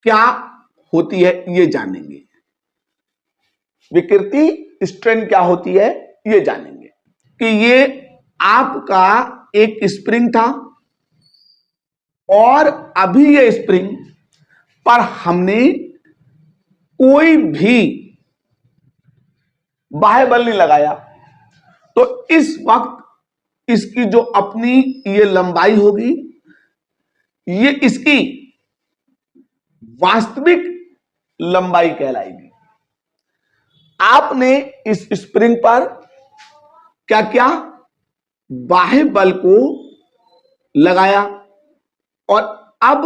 क्या होती है ये जानेंगे। विकृति स्ट्रेन क्या होती है ये जानेंगे कि ये आपका एक स्प्रिंग था और अभी ये स्प्रिंग पर हमने कोई भी बाह्य बल नहीं लगाया, तो इस वक्त इसकी जो अपनी ये लंबाई होगी ये इसकी वास्तविक लंबाई कहलाएगी। आपने इस स्प्रिंग पर क्या किया, बाह्य बल को लगाया और अब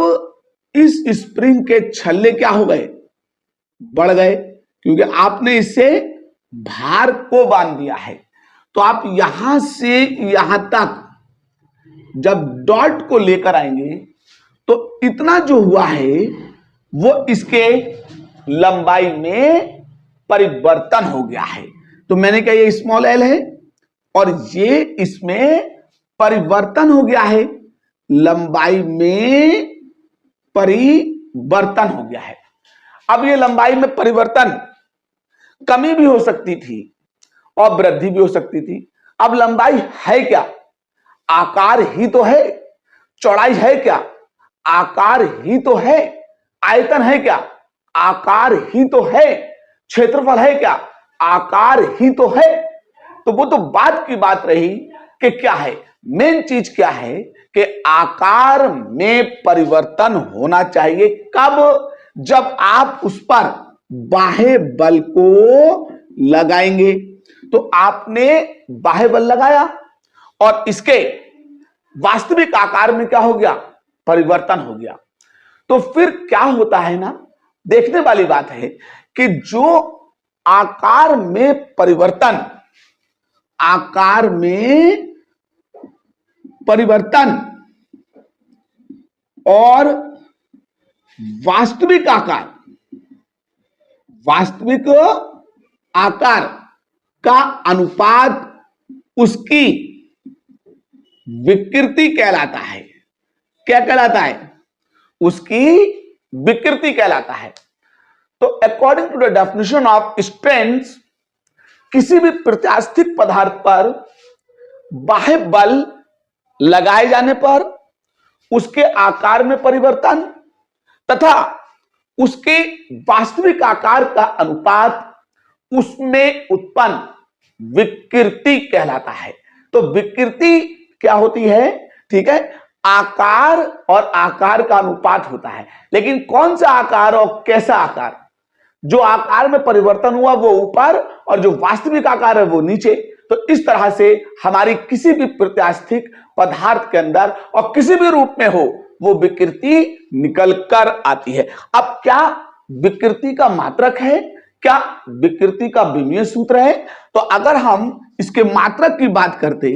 इस स्प्रिंग के छल्ले क्या हो गए, बढ़ गए, क्योंकि आपने इससे भार को बांध दिया है। तो आप यहां से यहां तक जब डॉट को लेकर आएंगे तो इतना जो हुआ है वो इसके लंबाई में परिवर्तन हो गया है। तो मैंने कहा ये स्मॉल एल है और ये इसमें परिवर्तन हो गया है, लंबाई में परिवर्तन हो गया है। अब ये लंबाई में परिवर्तन कमी भी हो सकती थी और वृद्धि भी हो सकती थी। अब लंबाई है क्या, आकार ही तो है। चौड़ाई है क्या, आकार ही तो है। आयतन है क्या, आकार ही तो है। क्षेत्रफल है क्या, आकार ही तो है। तो वो तो बात की बात रही कि क्या है, मेन चीज क्या है कि आकार में परिवर्तन होना चाहिए। कब, जब आप उस पर बाह्य बल को लगाएंगे। तो आपने बाह्य बल लगाया और इसके वास्तविक आकार में क्या हो गया, परिवर्तन हो गया। तो फिर क्या होता है ना, देखने वाली बात है कि जो आकार में परिवर्तन, आकार में परिवर्तन और वास्तविक आकार, वास्तविक आकार का अनुपात उसकी विकृति कहलाता है। क्या कहलाता है, उसकी विकृति कहलाता है। तो according to the definition of strength, किसी भी प्रत्यास्थिक पदार्थ पर बाह्य बल लगाए जाने पर उसके आकार में परिवर्तन तथा उसके वास्तविक आकार का अनुपात उसमें उत्पन्न विकृति कहलाता है। तो विकृति क्या होती है, ठीक है, आकार और आकार का अनुपात होता है। लेकिन कौन सा आकार और कैसा आकार, जो आकार में परिवर्तन हुआ वो ऊपर और जो वास्तविक आकार है वो नीचे। तो इस तरह से हमारी किसी भी प्रत्यास्थिक पदार्थ के अंदर और किसी भी रूप में हो वो विकृति निकल कर आती है। अब क्या विकृति का मात्रक है, क्या विकृति का विमीय सूत्र है? तो अगर हम इसके मात्रक की बात करते,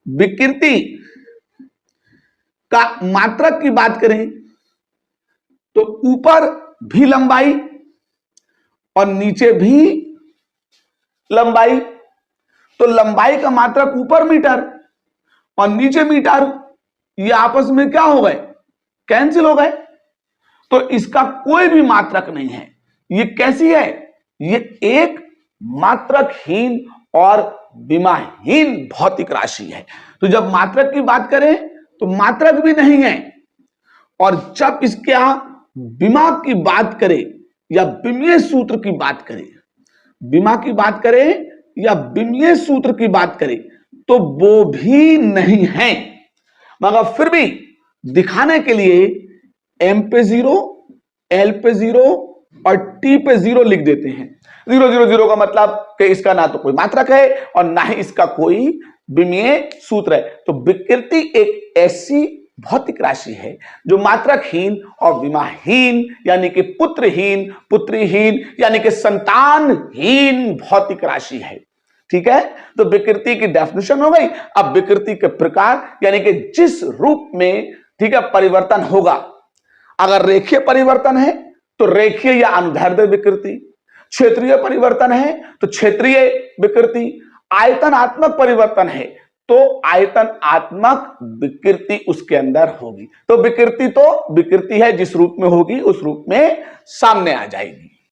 विकृति का मात्रक की बात करें तो ऊपर भी लंबाई और नीचे भी लंबाई। तो लंबाई का मात्रक ऊपर मीटर और नीचे मीटर, ये आपस में क्या हो गए, कैंसिल हो गए। तो इसका कोई भी मात्रक नहीं है। ये कैसी है, ये एक मात्रकहीन और विमाहीन भौतिक राशि है। तो जब मात्रक की बात करें तो मात्रक भी नहीं है, और जब इसके विमा की बात करें या विमीय सूत्र की बात करें, विमा की बात करें या विमीय सूत्र की बात करें तो वो भी नहीं है। मगर फिर भी दिखाने के लिए एम पे 0, एल पे 0 और टी पे 0 लिख देते हैं। 0 0 0 का मतलब कि इसका ना तो कोई मात्रक है और ना ही इसका कोई विमीय सूत्र है। तो विकृति एक ऐसी भौतिक राशि है जो मात्रकहीन और विमाहीन यानी कि पुत्रहीन, पुत्रीहीन यानी कि संतानहीन भौतिक राशि है। ठीक है, तो विकृति की डेफिनेशन हो गई। अब विकृति के प्रकार यानी कि जिस रूप में, ठीक है, परिवर्तन होगा। अगर रेखीय परिवर्तन है तो रेखीय या अनुदैर्ध्य विकृति, क्षेत्रीय परिवर्तन है तो क्षेत्रीय विकृति, आयतनात्मक परिवर्तन है तो आयतनात्मक विकृति उसके अंदर होगी। तो विकृति है जिस रूप में होगी उस रूप में सामने आ जाएगी।